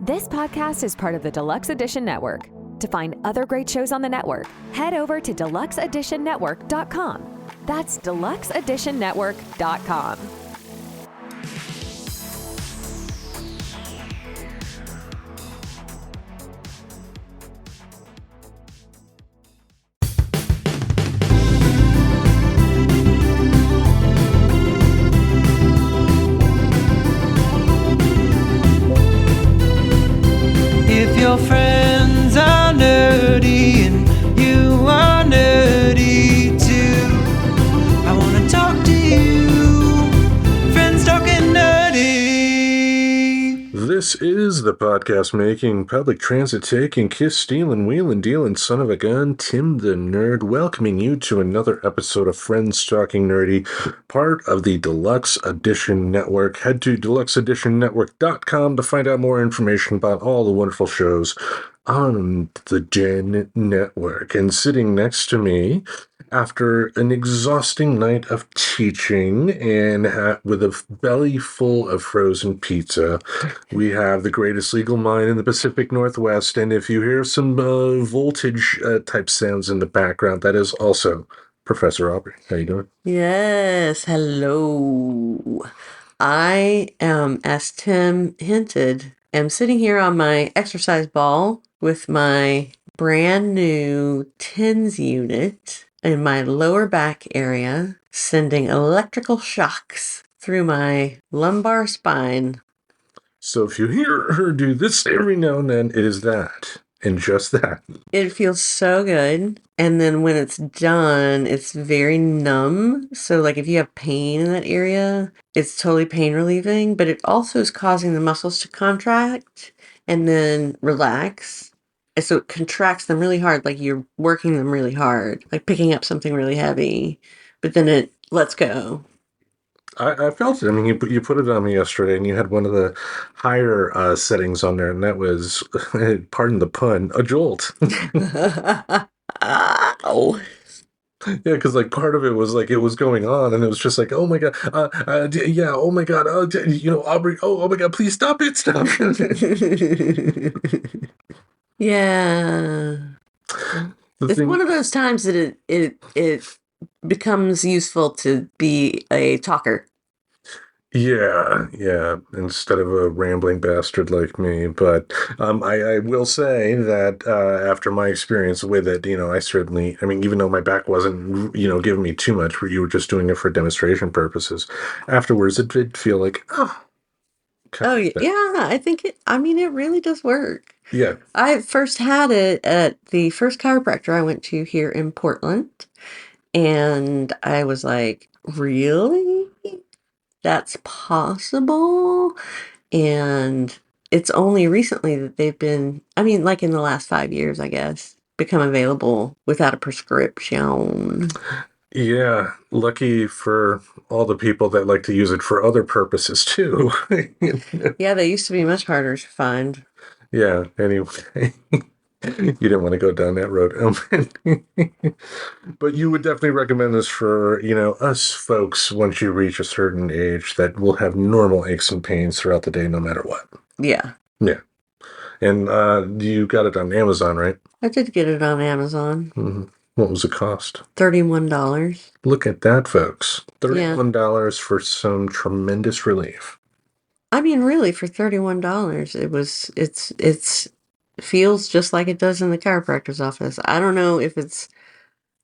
This podcast is part of the Deluxe Edition Network. To find other great shows on the network, head over to deluxeeditionnetwork.com. That's deluxeeditionnetwork.com. If your friends are nerdy and you are nerdy too, I want to talk to you. Friends talking nerdy. This is the podcast making, public transit taking, kiss stealing, wheeling dealing, son of a gun, Tim the Nerd, welcoming you to another episode of Friends Talking Nerdy, part of the Deluxe Edition Network. Head to deluxeeditionnetwork.com to find out more information about all the wonderful shows on the Den Network. And sitting next to me, after an exhausting night of teaching and with a belly full of frozen pizza, we have the greatest legal mind in the Pacific Northwest. And if you hear some voltage type sounds in the background, that is also Professor Aubrey. How you doing? Yes, hello. I am, as Tim hinted, am sitting here on my exercise ball with my brand new TENS unit in my lower back area, sending electrical shocks through my lumbar spine. So if you hear her do this every now and then, it is that. And just that. It feels so good. And then when it's done, it's very numb. So like if you have pain in that area, it's totally pain relieving, but it also is causing the muscles to contract and then relax. And so it contracts them really hard, like you're working them really hard, like picking up something really heavy, but then it lets go. I felt it. I mean, you put it on me yesterday, and you had one of the higher settings on there, and that was, pardon the pun, a jolt. Ow. Yeah, because like part of it was like it was going on, and it was just like, oh my god, yeah, oh my god, Aubrey, oh my god, please stop it, stop it. Yeah. It's one of those times that it becomes useful to be a talker. Yeah, instead of a rambling bastard like me. But I will say that after my experience with it, I certainly, even though my back wasn't, giving me too much, where you were just doing it for demonstration purposes, afterwards it did feel like, Yeah, I think it really does work. Yeah. I first had it at the first chiropractor I went to here in Portland, and I was like, really? That's possible? And it's only recently that they've been, like in the last 5 years, I guess, become available without a prescription. Yeah, lucky for all the people that like to use it for other purposes too. Yeah, they used to be much harder to find. Yeah, anyway. You didn't want to go down that road. But you would definitely recommend this for, us folks once you reach a certain age that will have normal aches and pains throughout the day no matter what. Yeah. Yeah. And you got it on Amazon, right? I did get it on Amazon. Mm-hmm. What was the cost? $31. Look at that, folks. $31 for some tremendous relief. Really, for $31, it's feels just like it does in the chiropractor's office. I don't know if it's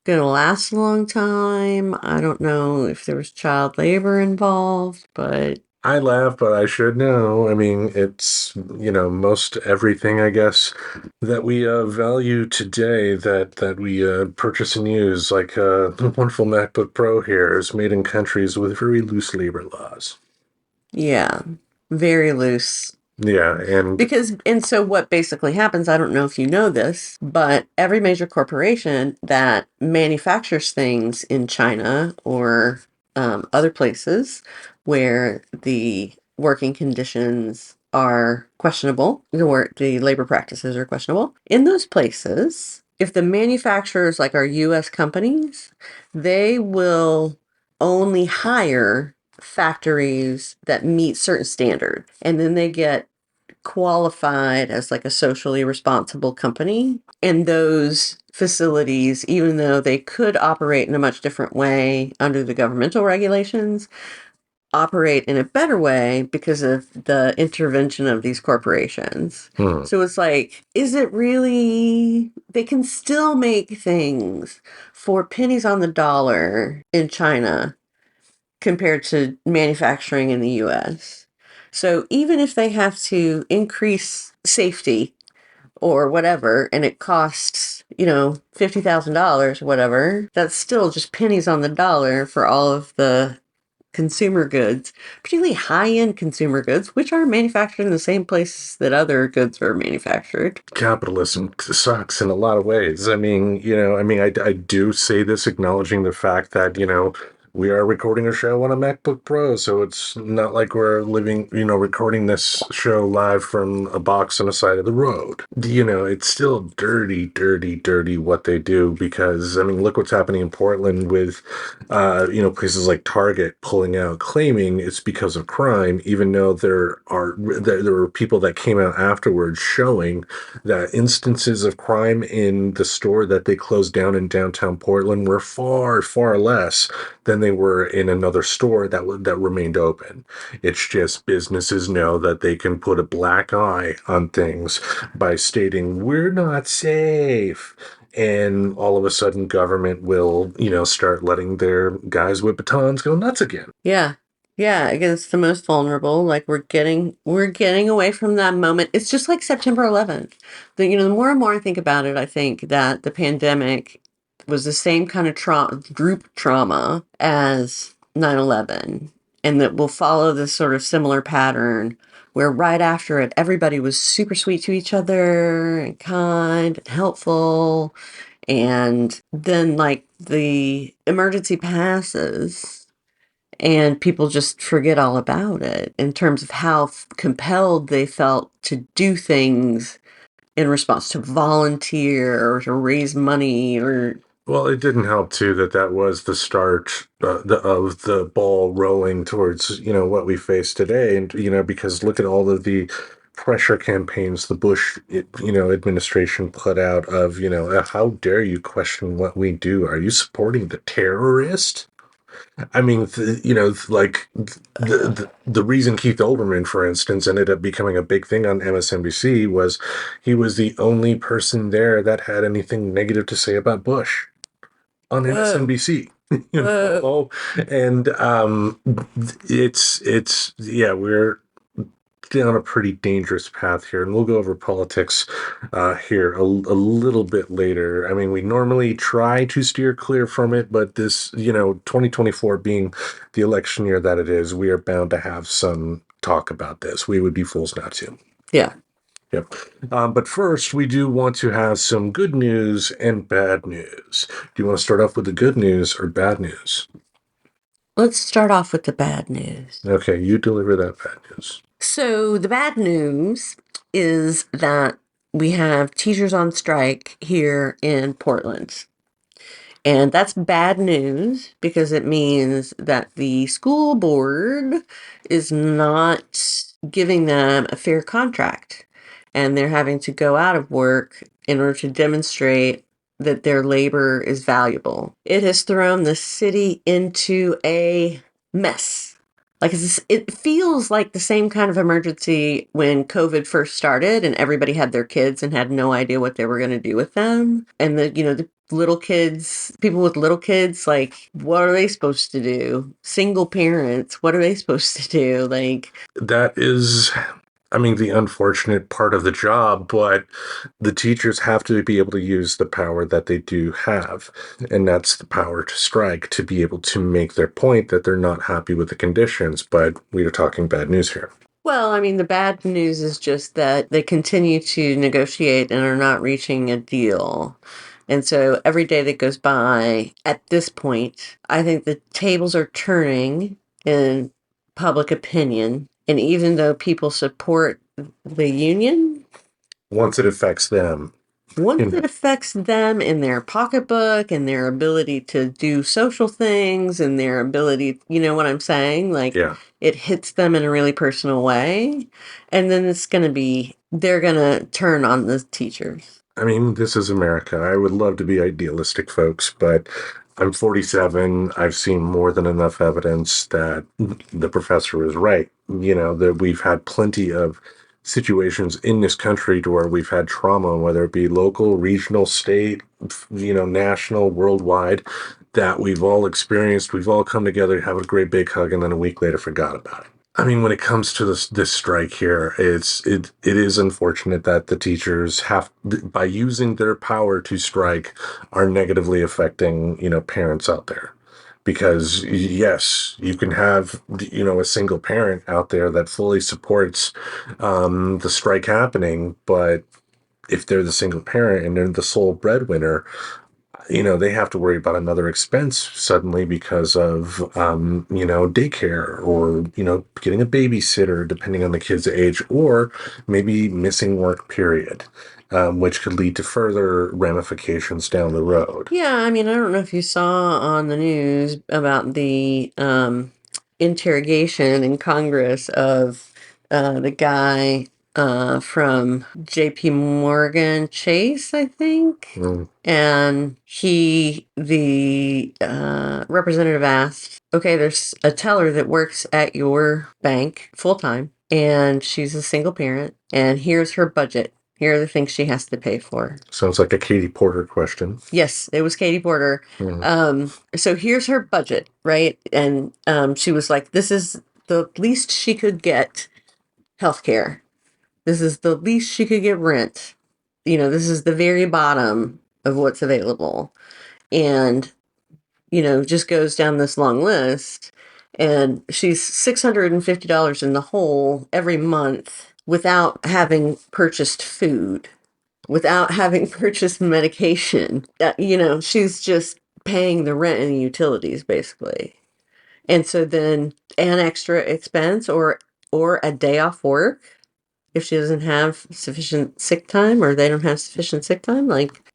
gonna last a long time. I don't know if there was child labor involved, but I laugh, but I should know. It's, most everything, I guess, that we value today that we purchase and use, like the wonderful MacBook Pro here, is made in countries with very loose labor laws. Yeah, very loose. Yeah, and so what basically happens, I don't know if you know this, but every major corporation that manufactures things in China or other places where the working conditions are questionable, the labor practices are questionable, in those places, if the manufacturers, like our U.S. companies, they will only hire factories that meet certain standards, and then they get qualified as like a socially responsible company. And those facilities, even though they could operate in a much different way under the governmental regulations, operate in a better way because of the intervention of these corporations. So it's like, is it really, they can still make things for pennies on the dollar in China compared to manufacturing in the US. So even if they have to increase safety or whatever, and it costs, $50,000 or whatever, that's still just pennies on the dollar for all of the consumer goods, particularly high-end consumer goods, which are manufactured in the same place that other goods are manufactured. Capitalism sucks in a lot of ways. I do say this acknowledging the fact that, we are recording a show on a MacBook Pro, so it's not like we're recording this show live from a box on the side of the road. It's still dirty, dirty, dirty what they do because, look what's happening in Portland with, places like Target pulling out, claiming it's because of crime, even though there were people that came out afterwards showing that instances of crime in the store that they closed down in downtown Portland were far, far less than they were in another store that remained open. It's just businesses know that they can put a black eye on things by stating, we're not safe. And all of a sudden government will, start letting their guys with batons go nuts again. Yeah. Yeah, against the most vulnerable. Like we're getting away from that moment. It's just like September 11th. The more and more I think about it, I think that the pandemic was the same kind of group trauma as 9/11, and that will follow this sort of similar pattern where right after it, everybody was super sweet to each other and kind and helpful. And then like the emergency passes and people just forget all about it in terms of how compelled they felt to do things in response to volunteer or to raise money or... Well, it didn't help, too, that was the start of the ball rolling towards, what we face today. And, because look at all of the pressure campaigns the Bush, administration put out of, how dare you question what we do? Are you supporting the terrorist? The reason Keith Olbermann, for instance, ended up becoming a big thing on MSNBC was he was the only person there that had anything negative to say about Bush on MSNBC. And we're down a pretty dangerous path here, and we'll go over politics here a little bit later. We normally try to steer clear from it, but this, 2024 being the election year that it is, we are bound to have some talk about this. We would be fools not to. Yeah. Yep. But first, we do want to have some good news and bad news. Do you want to start off with the good news or bad news? Let's start off with the bad news. Okay, you deliver that bad news. So the bad news is that we have teachers on strike here in Portland. And that's bad news because it means that the school board is not giving them a fair contract. And they're having to go out of work in order to demonstrate that their labor is valuable. It has thrown the city into a mess. Like it feels like the same kind of emergency when COVID first started and everybody had their kids and had no idea what they were going to do with them. And the little kids, people with little kids, like, what are they supposed to do? Single parents, what are they supposed to do? Like, that is, the unfortunate part of the job, but the teachers have to be able to use the power that they do have. And that's the power to strike, to be able to make their point that they're not happy with the conditions. But we are talking bad news here. Well, the bad news is just that they continue to negotiate and are not reaching a deal. And so every day that goes by at this point, I think the tables are turning in public opinion. And even though people support the union, once it affects them in their pocketbook and their ability to do social things and their ability, you know what I'm saying? Like, yeah. it hits them in a really personal way. And then they're going to turn on the teachers. I mean, this is America. I would love to be idealistic, folks, but I'm 47. I've seen more than enough evidence that the professor is right. That we've had plenty of situations in this country to where we've had trauma, whether it be local, regional, state, national, worldwide, that we've all experienced. We've all come together, have a great big hug, and then a week later forgot about it. I mean, when it comes to this strike here, it is unfortunate that the teachers by using their power to strike, are negatively affecting parents out there. Because yes, you can have a single parent out there that fully supports the strike happening, but if they're the single parent and they're the sole breadwinner, they have to worry about another expense suddenly because of, daycare or, getting a babysitter, depending on the kid's age, or maybe missing work, period, which could lead to further ramifications down the road. Yeah, I mean, I don't know if you saw on the news about the interrogation in Congress of the guy from JP Morgan Chase, I think. And the representative asked, okay, there's a teller that works at your bank full time, and she's a single parent, and here's her budget. Here are the things she has to pay for. Sounds like a Katie Porter question. Yes, it was Katie Porter. So here's her budget, right? And she was like, this is the least she could get healthcare. This is the least she could get rent. This is the very bottom of what's available. And, just goes down this long list. And she's $650 in the hole every month without having purchased food, without having purchased medication. She's just paying the rent and the utilities, basically. And so then an extra expense or a day off work if she doesn't have sufficient sick time, or they don't have sufficient sick time.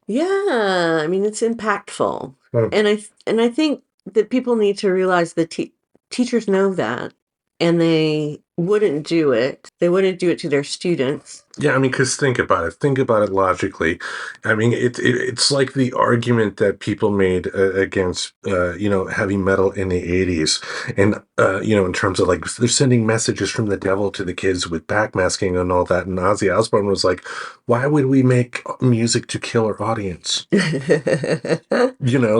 Yeah, I mean, it's impactful. And I think that people need to realize that teachers know that, and they wouldn't do it. They wouldn't do it to their students. Yeah, I mean, because think about it logically. I mean, it's like the argument that people made against, heavy metal in the 80s. And, in terms of they're sending messages from the devil to the kids with backmasking and all that. And Ozzy Osbourne was like, why would we make music to kill our audience?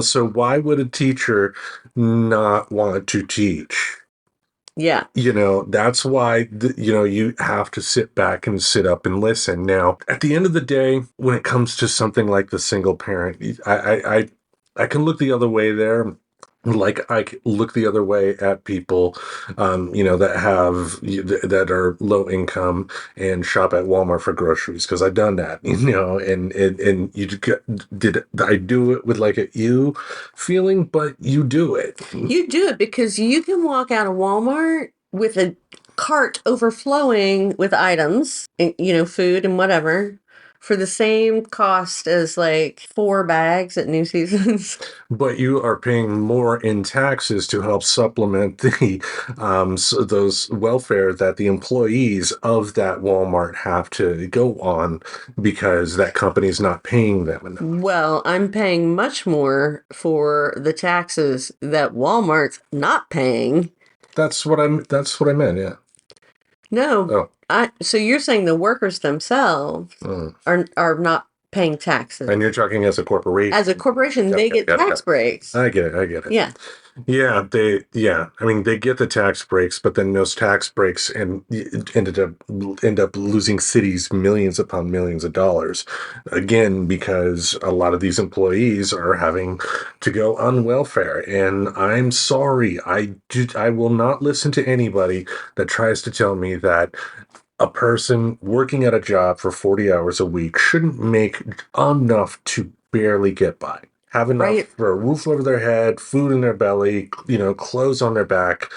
So why would a teacher not want to teach? Yeah. That's why, you have to sit back and sit up and listen. Now, at the end of the day, when it comes to something like the single parent, I can look the other way there. Like I look the other way at people, that are low income and shop at Walmart for groceries, because I've done that, and did I do it with a you feeling, but you do it. You do it because you can walk out of Walmart with a cart overflowing with items, food and whatever, for the same cost as 4 bags at New Seasons. But you are paying more in taxes to help supplement the those welfare that the employees of that Walmart have to go on, because that company's not paying them enough. Well, I'm paying much more for the taxes that Walmart's not paying. That's what I meant, yeah. No. Oh. So you're saying the workers themselves are not paying taxes. And you're talking as a corporation. As a corporation, they get tax breaks. I get it. Yeah. Yeah, I mean, they get the tax breaks, but then those tax breaks end up losing cities millions upon millions of dollars. Again, because a lot of these employees are having to go on welfare. And I'm sorry, I will not listen to anybody that tries to tell me that a person working at a job for 40 hours a week shouldn't make enough to barely get by. Have enough for a roof over their head, food in their belly, clothes on their back.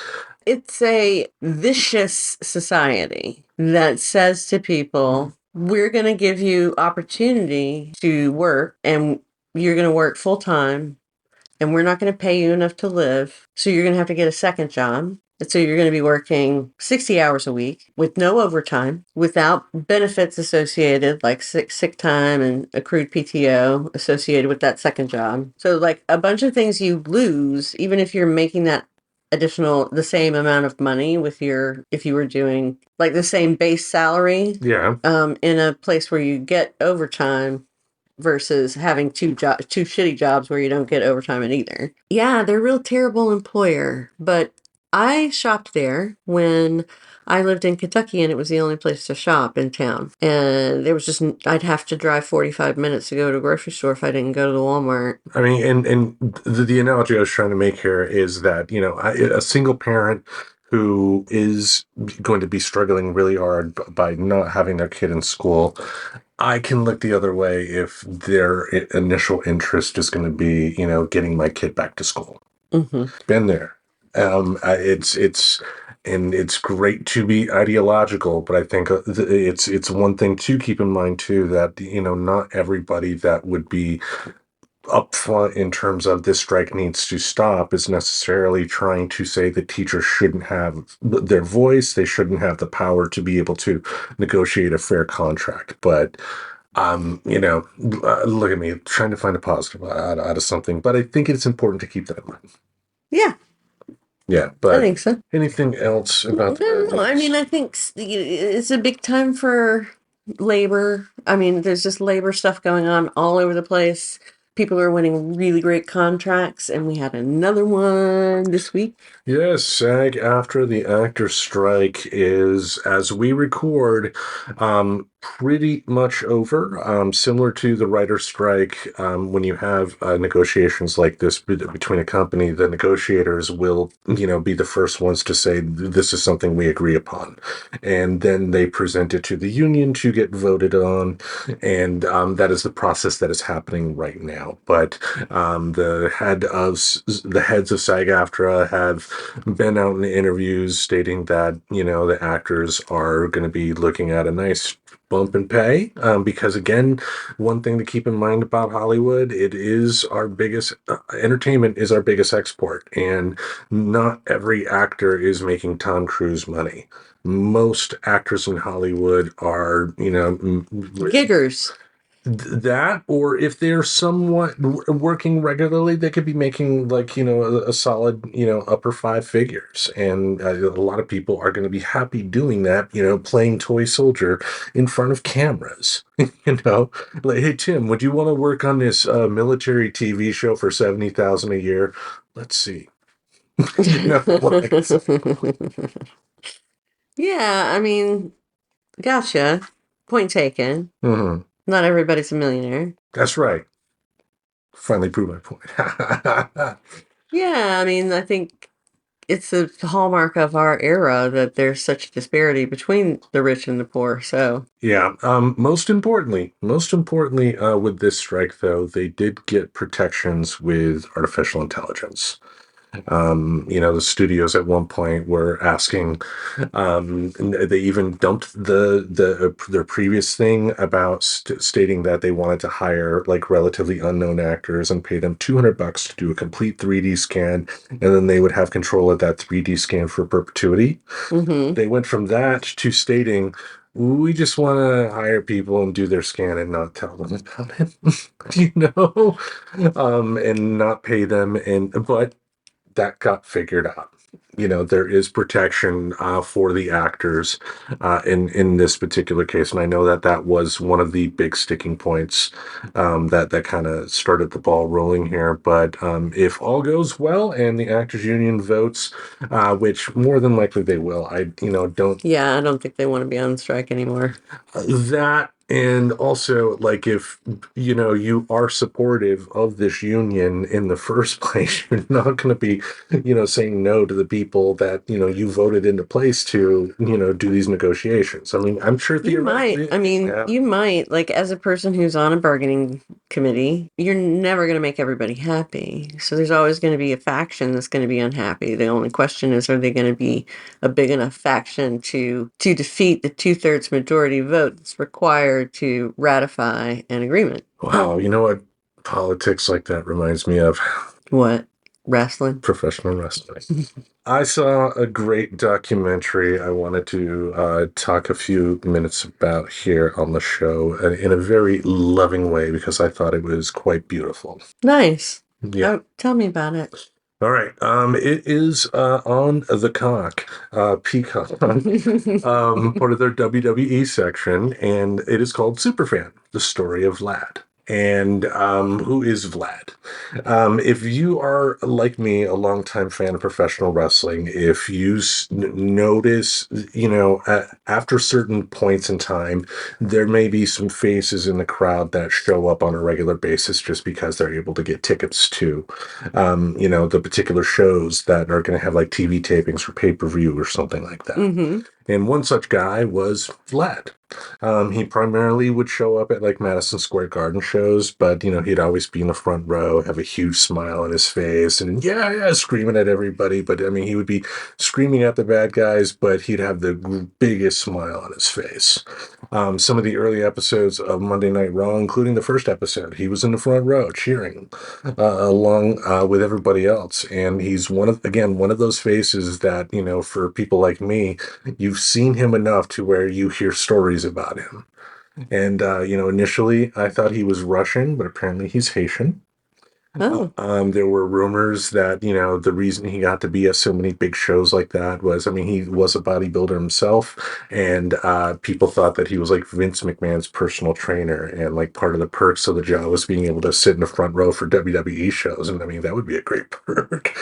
It's a vicious society that says to people, we're going to give you opportunity to work, and you're going to work full time, and we're not going to pay you enough to live. So you're going to have to get a second job. So you're going to be working 60 hours a week with no overtime, without benefits associated like sick time and accrued PTO associated with that second job. So like a bunch of things you lose, even if you're making that the same amount of money with if you were doing like the same base salary. Yeah. In a place where you get overtime versus having two shitty jobs where you don't get overtime in either. Yeah, they're a real terrible employer, but I shopped there when I lived in Kentucky, and it was the only place to shop in town. And there was just, I'd have to drive 45 minutes to go to a grocery store if I didn't go to the Walmart. I mean, and the analogy I was trying to make here is that, a single parent who is going to be struggling really hard by not having their kid in school, I can look the other way if their initial interest is going to be, getting my kid back to school. Mm-hmm. Been there. It's great to be ideological, but I think it's one thing to keep in mind too, that, not everybody that would be upfront in terms of this strike needs to stop is necessarily trying to say that teachers shouldn't have their voice. They shouldn't have the power to be able to negotiate a fair contract. But, look at me trying to find a positive out of something, but I think it's important to keep that in mind. Yeah. Yeah, but I think so. Anything else about No, I mean, I think it's a big time for labor. I mean, there's just labor stuff going on all over the place. People are winning really great contracts, and we had another one this week. Yes, SAG-AFTRA, the actor strike, is, as we record, pretty much over. Similar to the writer's strike, when you have negotiations like this between a company, the negotiators will, be the first ones to say, this is something we agree upon. And then they present it to the union to get voted on. And that is the process that is happening right now. But the heads of SAG-AFTRA have been out in interviews stating that, the actors are going to be looking at a nice bump in pay, because again, one thing to keep in mind about Hollywood, it is our biggest entertainment is our biggest export, and not every actor is making Tom Cruise money. Most actors in Hollywood are, giggers. That, or if they're somewhat working regularly, they could be making a solid, upper five figures. And a lot of people are going to be happy doing that, playing toy soldier in front of cameras. Like, hey, Tim, would you want to work on this military TV show for $70,000 a year? Let's see. Yeah, I mean, gotcha. Point taken. Mm-hmm. Not everybody's a millionaire. That's right. Finally proved my point. Yeah, I mean, I think it's a hallmark of our era that there's such a disparity between the rich and the poor. So yeah, most importantly, with this strike, though, they did get protections with artificial intelligence. The studios at one point were asking, they even dumped their previous thing about stating that they wanted to hire like relatively unknown actors and pay them $200 to do a complete 3D scan, and then they would have control of that 3D scan for perpetuity. mm-hmm. They went from that to stating, we just want to hire people and do their scan and not tell them about it, and not pay them. But that got figured out. There is protection for the actors in this particular case, and I know that was one of the big sticking points that kind of started the ball rolling here. But if all goes well and the actors union votes, which more than likely they will, I don't. Yeah, I don't think they want to be on strike anymore. That. And also, like, if, you are supportive of this union in the first place, you're not going to be, saying no to the people that, you voted into place to, do these negotiations. I mean, I'm sure You might. I mean, yeah. You might. Like, as a person who's on a bargaining committee, you're never going to make everybody happy. So there's always going to be a faction that's going to be unhappy. The only question is, are they going to be a big enough faction to defeat the 2/3 majority vote that's required to ratify an agreement? Wow, you know what politics like that reminds me of? What? Wrestling. Professional wrestling. I saw a great documentary I wanted to talk a few minutes about here on the show in a very loving way because I thought it was quite beautiful. Nice. Yeah. Oh, tell me about it. All right. It is on the Peacock, part of their WWE section, and it is called Superfan: The Story of Vlad. And who is Vlad? If you are, like me, a longtime fan of professional wrestling, if you notice, after certain points in time, there may be some faces in the crowd that show up on a regular basis just because they're able to get tickets to, the particular shows that are going to have like TV tapings for pay-per-view or something like that. Mm-hmm. And one such guy was Vlad. He primarily would show up at like Madison Square Garden shows, but he'd always be in the front row, have a huge smile on his face, and yeah, screaming at everybody. But I mean, he would be screaming at the bad guys, but he'd have the biggest smile on his face. Some of the early episodes of Monday Night Raw, including the first episode, he was in the front row cheering along with everybody else. And he's one of those faces that, for people like me, you've seen him enough to where you hear stories about him. And, initially I thought he was Russian, but apparently he's Haitian. Oh. There were rumors that, the reason he got to be at so many big shows like that was, he was a bodybuilder himself, and people thought that he was like Vince McMahon's personal trainer, and like part of the perks of the job was being able to sit in the front row for WWE shows, and that would be a great perk.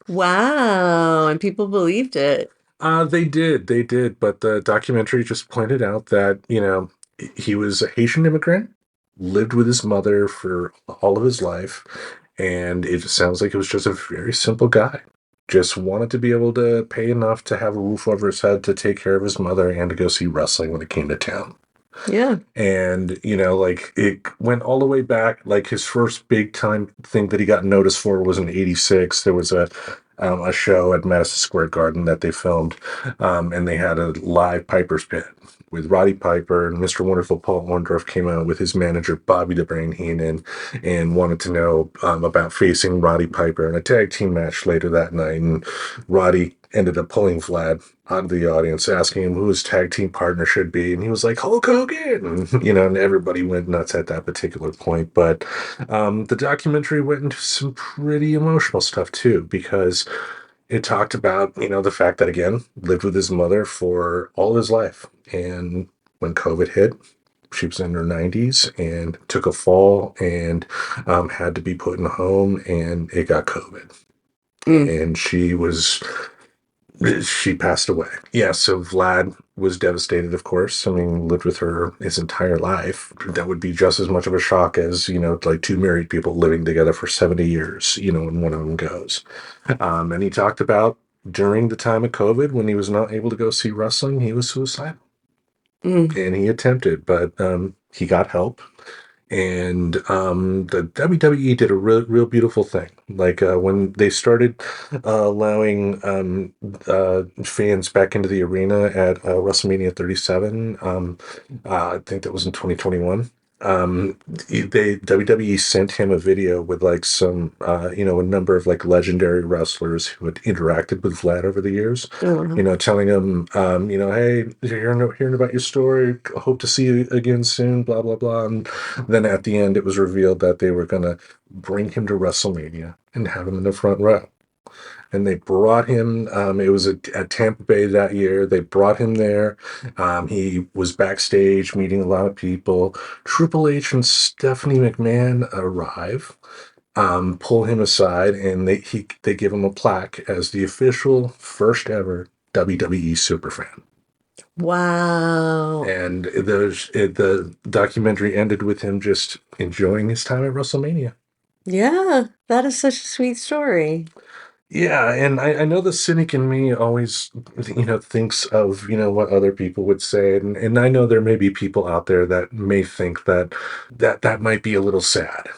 Wow. And people believed it. They did, but the documentary just pointed out that, he was a Haitian immigrant, lived with his mother for all of his life, and it sounds like it was just a very simple guy. Just wanted to be able to pay enough to have a roof over his head to take care of his mother and to go see wrestling when it came to town. Yeah. And, it went all the way back. Like his first big time thing that he got noticed for was in '86. There was a show at Madison Square Garden that they filmed, and they had a live Piper's Pit with Roddy Piper, and Mr. Wonderful Paul Orndorff came out with his manager Bobby the Brain Heenan and wanted to know about facing Roddy Piper in a tag team match later that night. And Roddy ended up pulling Vlad out of the audience, asking him who his tag team partner should be, and he was like, Hulk Hogan, and everybody went nuts at that particular point. But the documentary went into some pretty emotional stuff too, because it talked about, the fact that, again, lived with his mother for all of his life. And when COVID hit, she was in her 90s and took a fall and had to be put in a home, and it got COVID. And she passed away. Yeah, so Vlad was devastated, of course. Lived with her his entire life. That would be just as much of a shock as, like two married people living together for 70 years, when one of them goes. And he talked about during the time of COVID, when he was not able to go see wrestling, he was suicidal. And he attempted, but he got help. And the WWE did a real beautiful thing. Like when they started allowing fans back into the arena at WrestleMania 37, I think that was in 2021. WWE sent him a video with like some, a number of like legendary wrestlers who had interacted with Vlad over the years, telling him, hey, hearing about your story, hope to see you again soon, blah, blah, blah. And then at the end, it was revealed that they were going to bring him to WrestleMania and have him in the front row. And they brought him, it was at Tampa Bay that year. They brought him there. He was backstage meeting a lot of people. Triple H and Stephanie McMahon arrive, pull him aside, and they give him a plaque as the official first ever WWE superfan. Wow. And the documentary ended with him just enjoying his time at WrestleMania. Yeah, that is such a sweet story. Yeah, and I know the cynic in me always, thinks of, what other people would say. And I know there may be people out there that may think that might be a little sad.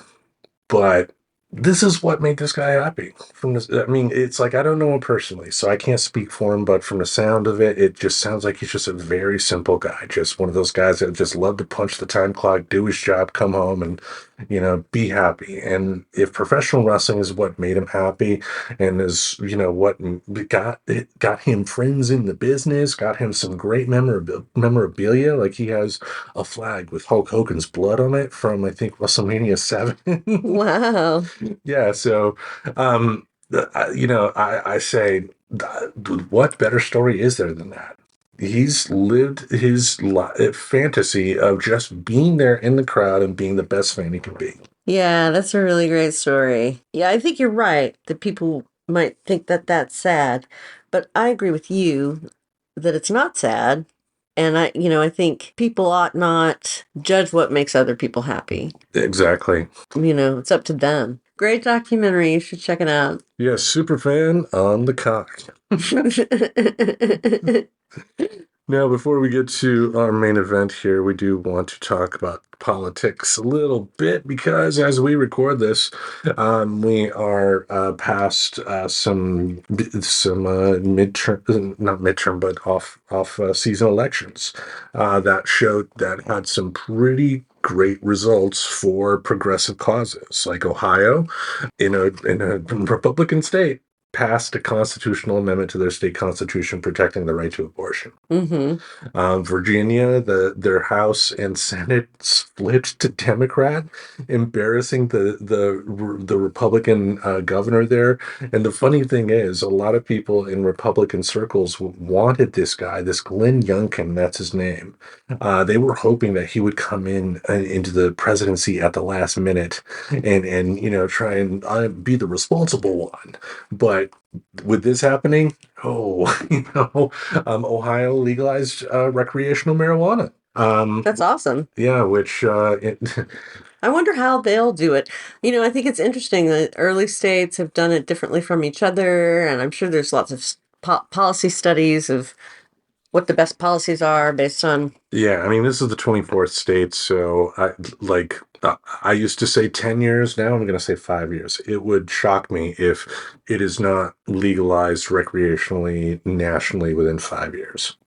But this is what made this guy happy. It's like, I don't know him personally, so I can't speak for him, but from the sound of it, it just sounds like he's just a very simple guy. Just one of those guys that just loved to punch the time clock, do his job, come home, be happy. And if professional wrestling is what made him happy and is, what got him friends in the business, got him some great memorabilia, like he has a flag with Hulk Hogan's blood on it from, I think, WrestleMania 7. Wow. Yeah, so, I say, what better story is there than that? He's lived his fantasy of just being there in the crowd and being the best fan he can be. Yeah, that's a really great story. Yeah, I think you're right that people might think that that's sad, but I agree with you that it's not sad. And I think people ought not judge what makes other people happy. Exactly. It's up to them. Great documentary. You should check it out. Yes, super fan on the cock. Now, before we get to our main event here, we do want to talk about politics a little bit because as we record this, we are past some midterm, not midterm, but off season elections that had some pretty great results for progressive causes, like Ohio, in a Republican state, passed a constitutional amendment to their state constitution protecting the right to abortion. Mm-hmm. Virginia, their House and Senate split to Democrat, embarrassing the Republican governor there. And the funny thing is, a lot of people in Republican circles wanted this guy, this Glenn Youngkin, that's his name. They were hoping that he would come into the presidency at the last minute and try and be the responsible one. But with this happening, Ohio legalized recreational marijuana. That's awesome. Yeah, which I wonder how they'll do it. I think it's interesting that early states have done it differently from each other, and I'm sure there's lots of policy studies of what the best policies are based on. Yeah, I mean, this is the 24th state, so I used to say 10 years. Now I'm going to say 5 years. It would shock me if it is not legalized recreationally nationally within 5 years.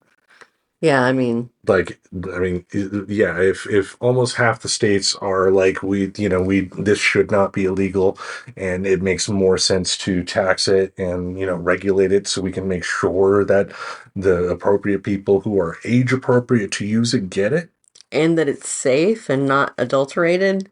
Yeah, I mean, yeah, if almost half the states are like, this should not be illegal, and it makes more sense to tax it and, regulate it so we can make sure that the appropriate people who are age appropriate to use it get it. and that it's safe and not adulterated.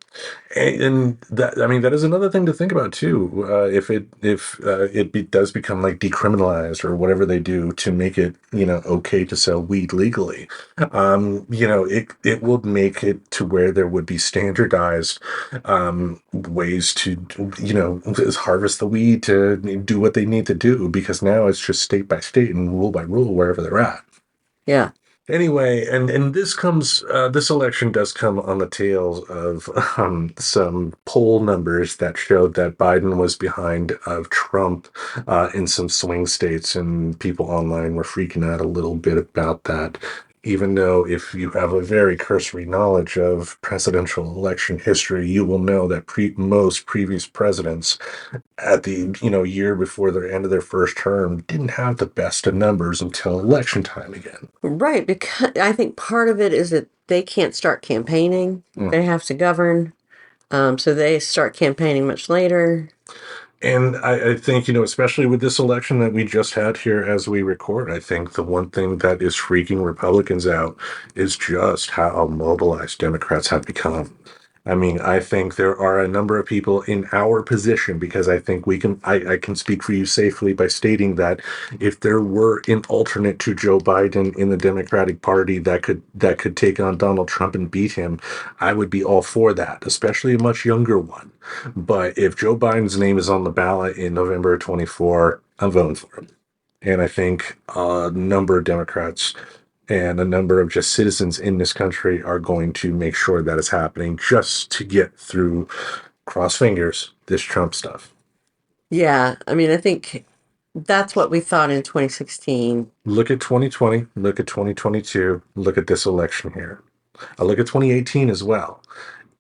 And that, I mean, that is another thing to think about too. If it does become like decriminalized or whatever they do to make it, okay to sell weed legally, it will make it to where there would be standardized ways to, harvest the weed to do what they need to do, because now it's just state by state and rule by rule wherever they're at. Yeah. Anyway, and this election does come on the tails of some poll numbers that showed that Biden was behind of Trump in some swing states, and people online were freaking out a little bit about that. Even though if you have a very cursory knowledge of presidential election history, you will know that most previous presidents at the year before the end of their first term didn't have the best of numbers until election time again. Right, because I think part of it is that they can't start campaigning. They have to govern. So they start campaigning much later. And I think, especially with this election that we just had here as we record, I think the one thing that is freaking Republicans out is just how mobilized Democrats have become. I mean, I think there are a number of people in our position, because I think I can speak for you safely by stating that if there were an alternate to Joe Biden in the Democratic Party that could take on Donald Trump and beat him, I would be all for that, especially a much younger one. But if Joe Biden's name is on the ballot in November 24, I'm voting for him. And I think a number of Democrats and a number of just citizens in this country are going to make sure that is happening just to get through, cross fingers, this Trump stuff. Yeah, I mean, I think that's what we thought in 2016. Look at 2020, look at 2022, look at this election here. I look at 2018 as well.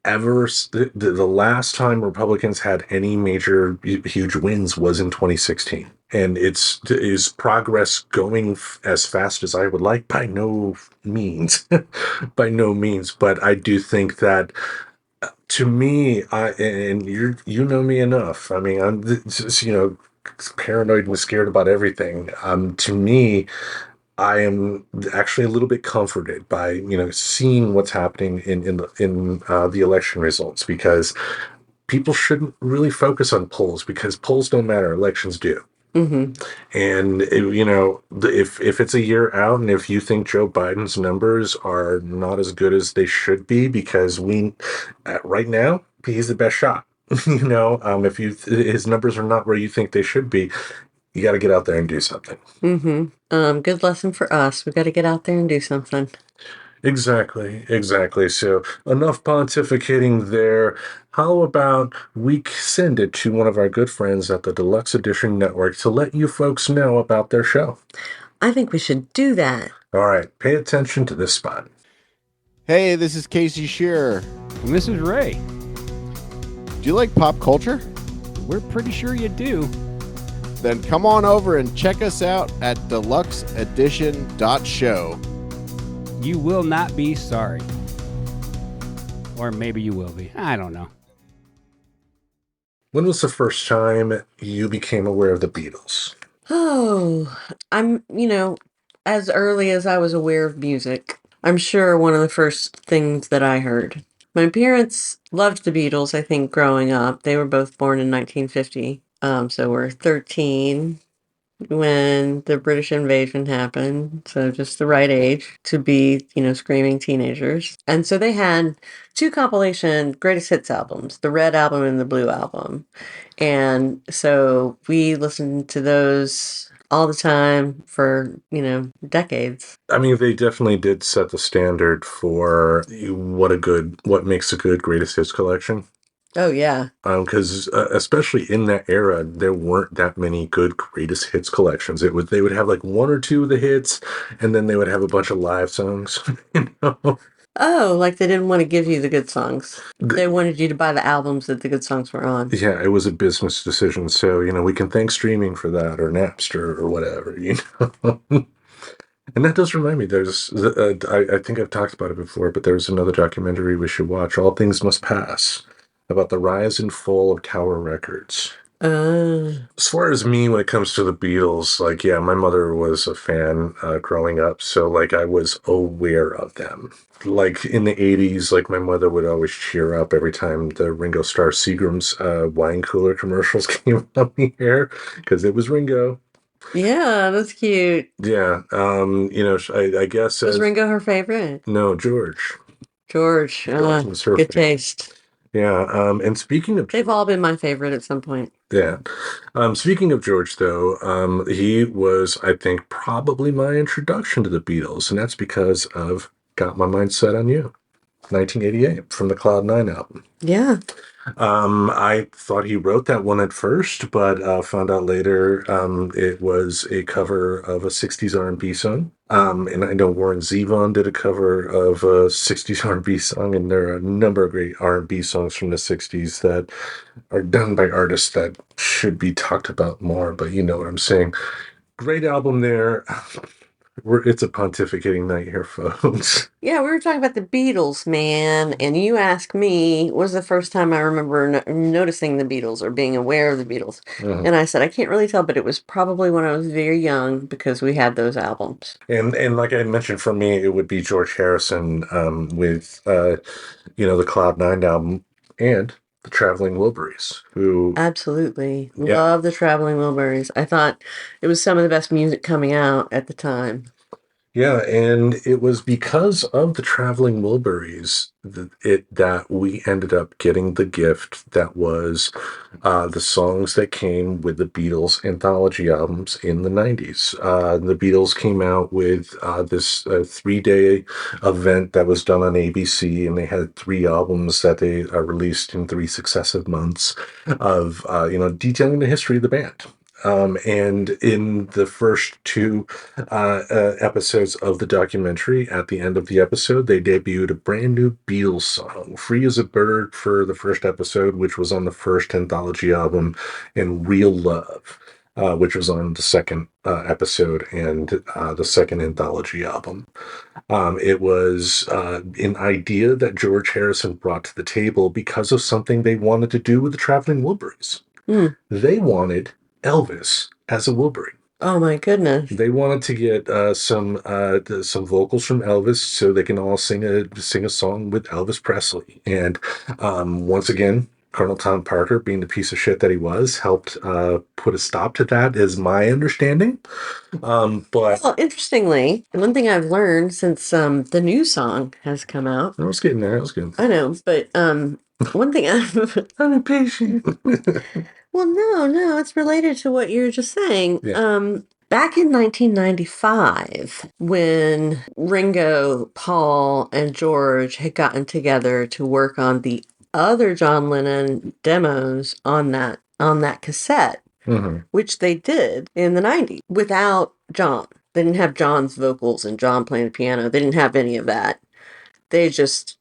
The last time Republicans had any major huge wins was in 2016. And is progress going as fast as I would like? By no means. By no means. But I do think that To me, and you know me enough. I mean, I'm just, paranoid and scared about everything. To me, I am actually a little bit comforted by seeing what's happening in the election results, because people shouldn't really focus on polls, because polls don't matter, elections do. Mm-hmm. And if it's a year out, and if you think Joe Biden's numbers are not as good as they should be, because right now he's the best shot. If his numbers are not where you think they should be, you got to get out there and do something. Mm-hmm. Good lesson for us. We got to get out there and do something. Exactly, exactly. So enough pontificating there. How about we send it to one of our good friends at the Deluxe Edition Network to let you folks know about their show? I think we should do that. All right, pay attention to this spot. Hey, this is Casey Shearer. And this is Ray. Do you like pop culture? We're pretty sure you do. Then come on over and check us out at deluxeedition.show. You will not be sorry. Or maybe you will be. I don't know. When was the first time you became aware of the Beatles? Oh, I'm, as early as I was aware of music, I'm sure one of the first things that I heard. My parents loved the Beatles, I think, growing up. They were both born in 1950. So we're 13 when the British invasion happened. So just the right age to be, screaming teenagers. And so they had two compilation greatest hits albums, the Red Album and the Blue Album. And so we listened to those all the time for, decades. I mean, they definitely did set the standard for what makes a good greatest hits collection. Oh, yeah. Because especially in that era, there weren't that many good greatest hits collections. They would have like one or two of the hits, and then they would have a bunch of live songs. Oh, like they didn't want to give you the good songs. They wanted you to buy the albums that the good songs were on. Yeah, it was a business decision. So, we can thank streaming for that, or Napster, or whatever, And that does remind me, I think I've talked about it before, but there's another documentary we should watch, All Things Must Pass, about the rise and fall of Tower Records. As far as me, when it comes to the Beatles, my mother was a fan growing up, so I was aware of them. In the 80s, my mother would always cheer up every time the Ringo Starr Seagram's wine cooler commercials came on the air, because it was Ringo. Yeah, that's cute. Yeah, I guess... Was Ringo her favorite? No, George. George was her good taste. Yeah, and speaking of... They've all been my favorite at some point. Yeah. Speaking of George, though, he was, I think, probably my introduction to the Beatles, and that's because of Got My Mind Set on You, 1988, from the Cloud 9 album. Yeah. I thought he wrote that one at first, but found out later it was a cover of a 60s R&B song. And I know Warren Zevon did a cover of a 60s R&B song, and there are a number of great R&B songs from the 60s that are done by artists that should be talked about more, but you know what I'm saying. Great album there. It's a pontificating night here, folks. Yeah, we were talking about the Beatles, man, and you asked me, what was the first time I remember noticing the Beatles or being aware of the Beatles? Uh-huh. And I said, I can't really tell, but it was probably when I was very young, because we had those albums. And like I mentioned, for me, it would be George Harrison with, the Cloud 9 album and the Traveling Wilburys, who... Absolutely. Yeah. Love the Traveling Wilburys. I thought it was some of the best music coming out at the time. Yeah, and it was because of the Traveling Wilburys that we ended up getting the gift that was the songs that came with the Beatles anthology albums in the 90s. The Beatles came out with this 3-day event that was done on ABC, and they had 3 albums that they released in 3 successive months of, detailing the history of the band. And in the first 2 episodes of the documentary, at the end of the episode, they debuted a brand new Beatles song, Free as a Bird, for the first episode, which was on the first anthology album, and Real Love. which was on the second episode and the second anthology album. It was an idea that George Harrison brought to the table because of something they wanted to do with the Traveling Wilburys. Mm. They wanted Elvis as a Wilbury. Oh my goodness. They wanted to get some vocals from Elvis so they can all sing a song with Elvis Presley. And once again, Colonel Tom Parker, being the piece of shit that he was, helped put a stop to that, is my understanding. But Well, interestingly, one thing I've learned since the new song has come out, I was getting there. I know, but one thing I'm impatient. well, no, it's related to what you were just saying. Yeah. Back in 1995, when Ringo, Paul, and George had gotten together to work on the other John Lennon demos on that cassette, Mm-hmm. which they did in the 90s without John. They didn't have John's vocals and John playing the piano. They didn't have any of that. They just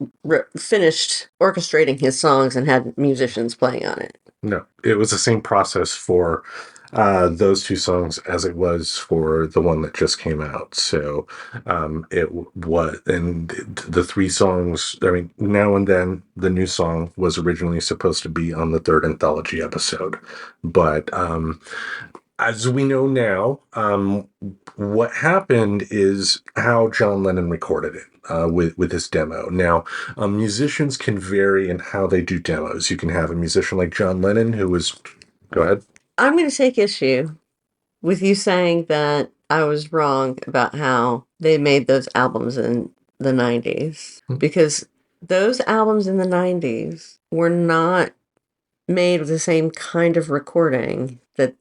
finished orchestrating his songs and had musicians playing on it. No, it was the same process for those two songs as it was for the one that just came out. So and the three songs, I mean, Now and Then, the new song, was originally supposed to be on the third anthology episode. But as we know now, what happened is how John Lennon recorded it. With his demo. Now, musicians can vary in how they do demos. You can have a musician like John Lennon who was... Go ahead. I'm going to take issue with you saying that I was wrong about how they made those albums in the 90s. Because those albums in the 90s were not made with the same kind of recording that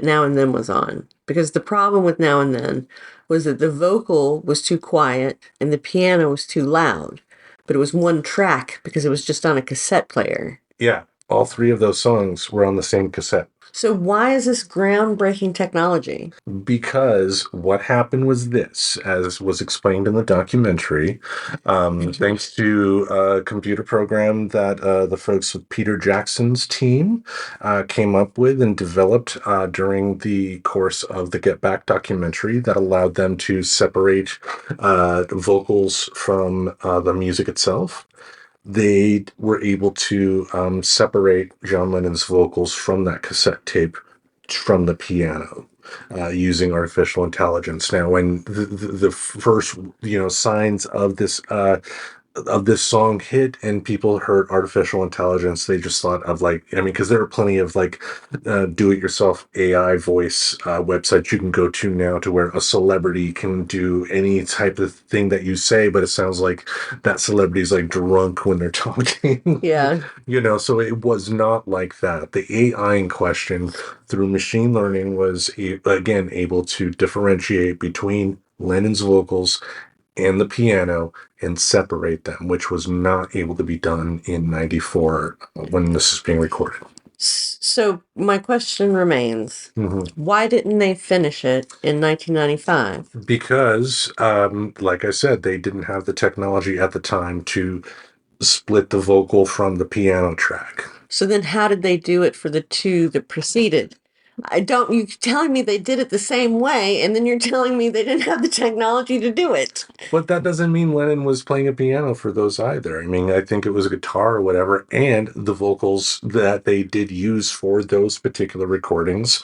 Now and Then was on. Because the problem with Now and Then was that the vocal was too quiet and the piano was too loud. But it was one track because it was just on a cassette player. Yeah, all three of those songs were on the same cassette. So why is this groundbreaking technology? Because what happened was this, as was explained in the documentary, thanks to a computer program that the folks with Peter Jackson's team came up with and developed during the course of the Get Back documentary that allowed them to separate vocals from the music itself. They were able to separate John Lennon's vocals from that cassette tape from the piano using artificial intelligence. Now, when the first signs of this song hit and people heard artificial intelligence, they just thought of because there are plenty of do-it-yourself AI voice websites you can go to now to where a celebrity can do any type of thing that you say, but it sounds like that celebrity's drunk when they're talking. Yeah. So it was not like that. The AI in question, through machine learning, was again able to differentiate between Lennon's vocals and the piano and separate them, which was not able to be done in 94 when this is being recorded. So my question remains, Mm-hmm. why didn't they finish it in 1995? Because, like I said, they didn't have the technology at the time to split the vocal from the piano track. So then how did they do it for the two that preceded? You're telling me they did it the same way, and then you're telling me they didn't have the technology to do it. But that doesn't mean Lennon was playing a piano for those either. I mean, I think it was a guitar or whatever, and the vocals that they did use for those particular recordings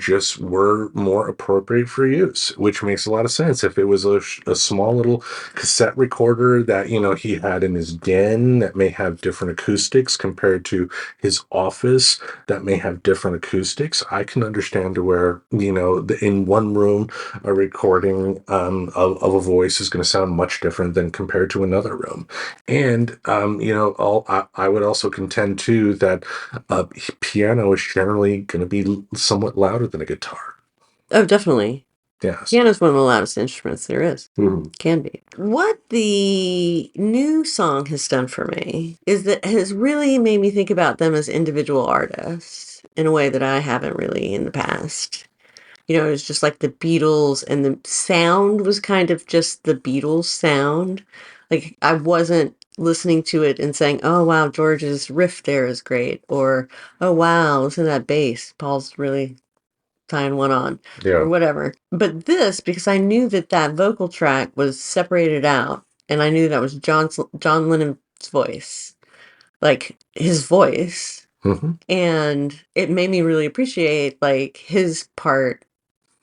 just were more appropriate for use, which makes a lot of sense. If it was a small little cassette recorder that, he had in his den that may have different acoustics compared to his office that may have different acoustics, I can understand to where, in one room, a recording of a voice is going to sound much different than compared to another room. And, I would also contend, too, that a piano is generally going to be somewhat louder than a guitar. Oh, definitely. Yes. Piano's one of the loudest instruments there is. Mm-hmm. Can be. What the new song has done for me is that it has really made me think about them as individual artists in a way that I haven't really in the past. It's just like the Beatles, and the sound was kind of just the Beatles sound. Like, I wasn't listening to it and saying, oh, wow, George's riff there is great. Or, oh, wow, listen to that bass. Paul's really tying one on Yeah. or whatever. But this, because I knew that vocal track was separated out, and I knew that was John Lennon's voice, like his voice, and it made me really appreciate like his part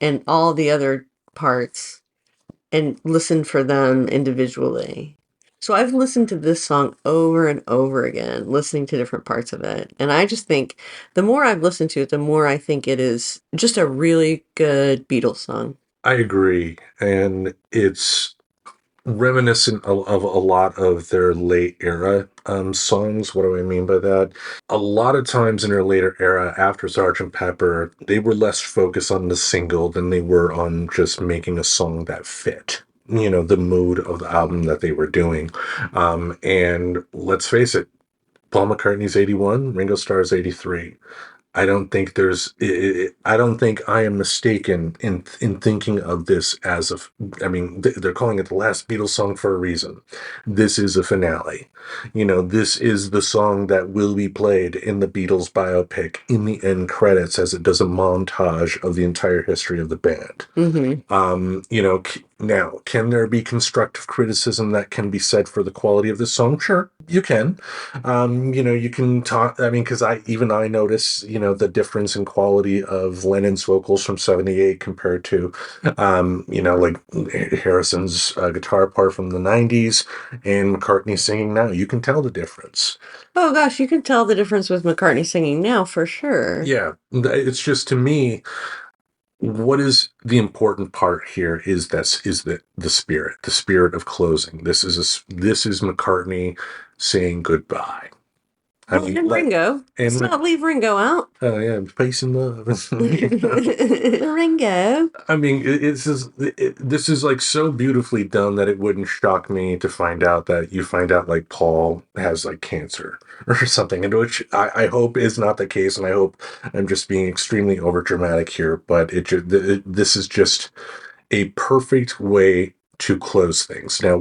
and all the other parts and listen for them individually. So I've listened to this song over and over again, listening to different parts of it. And I just think the more I've listened to it, the more I think it is just a really good Beatles song. I agree. And it's reminiscent of a lot of their late era songs. What do I mean by that? A lot of times in their later era, after Sgt. Pepper, they were less focused on the single than they were on just making a song that fit, the mood of the album that they were doing. And let's face it, Paul McCartney's 81, Ringo Starr's 83. I don't think I don't think I am mistaken in thinking of this as they're calling it the last Beatles song for a reason. This is a finale. This is the song that will be played in the Beatles biopic in the end credits as it does a montage of the entire history of the band. Now, can there be constructive criticism that can be said for the quality of this song? Sure, you can. You can talk, because I notice, the difference in quality of Lennon's vocals from 78 compared to, like Harrison's guitar part from the 90s and McCartney singing now. You can tell the difference. Oh gosh, you can tell the difference with McCartney singing now for sure. Yeah, it's just, to me, what is the important part here is the spirit of closing. This is McCartney saying goodbye. And Ringo. Let's not leave Ringo out. Oh yeah, peace and love. Ringo. This is like so beautifully done that it wouldn't shock me to find out like Paul has like cancer or something, and which I hope is not the case, and I hope I'm just being extremely overdramatic here, but this is just a perfect way to close things. Now,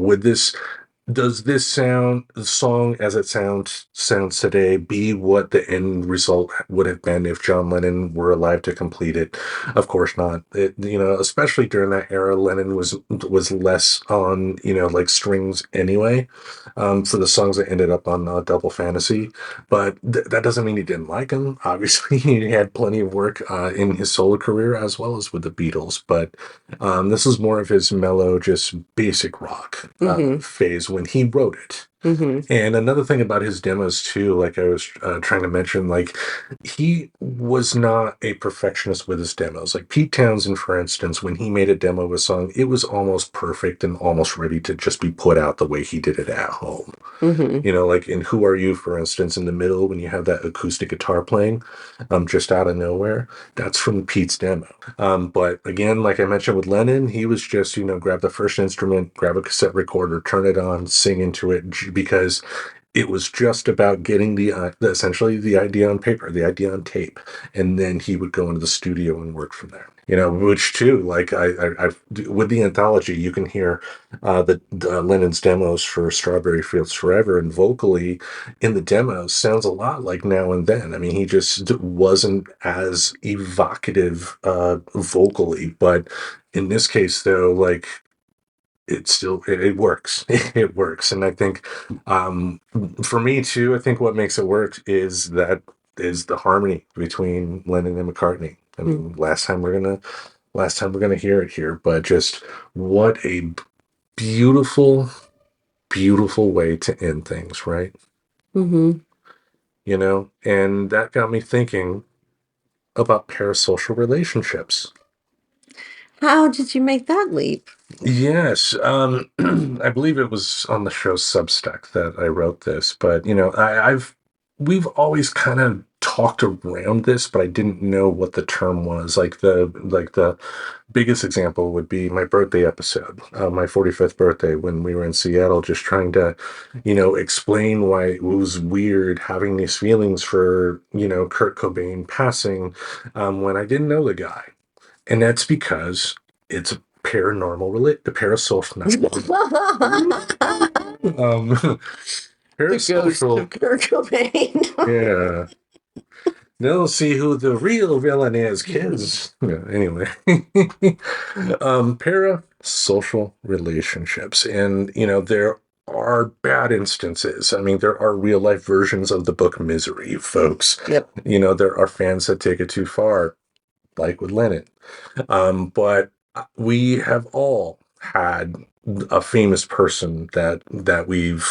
does this the song as it sounds today, be what the end result would have been if John Lennon were alive to complete it? Of course not. Especially during that era, Lennon was less on, like strings anyway, for the songs that ended up on Double Fantasy. But that doesn't mean he didn't like him. Obviously, he had plenty of work in his solo career as well as with the Beatles. But this is more of his mellow, just basic rock phase when he wrote it. And another thing about his demos too, like I was trying to mention, like he was not a perfectionist with his demos. Like Pete Townsend, for instance, when he made a demo of a song, it was almost perfect and almost ready to just be put out the way he did it at home. Like in Who Are You, for instance, in the middle when you have that acoustic guitar playing just out of nowhere, that's from Pete's demo. But again, like I mentioned with Lennon, he was just, grab the first instrument, grab a cassette recorder, turn it on, sing into it, because it was just about getting essentially the idea on paper, the idea on tape, and then he would go into the studio and work from there. Which too, like I with the anthology, you can hear the Lennon's demos for Strawberry Fields Forever, and vocally in the demos sounds a lot like Now and Then. He just wasn't as evocative vocally, but in this case, though, like it works. It works. And I think for me too, I think what makes it work is the harmony between Lennon and McCartney. Last time we're gonna hear it here, but just what a beautiful, beautiful way to end things, right? And that got me thinking about parasocial relationships. How did you make that leap? Yes, I believe it was on the show Substack that I wrote this, but we've always kind of talked around this, but I didn't know what the term was. Like the biggest example would be my birthday episode, my 45th birthday, when we were in Seattle, just trying to, explain why it was weird having these feelings for, Kurt Cobain passing, when I didn't know the guy. And that's because it's a parasocial. Parasocial. The ghost of Kurt Cobain. Yeah. They'll see who the real villain is, kids. Yeah, anyway, parasocial relationships, and there are bad instances. I mean, there are real life versions of the book Misery, folks. Yep. There are fans that take it too far, like with Lennon. But we have all had a famous person that we've,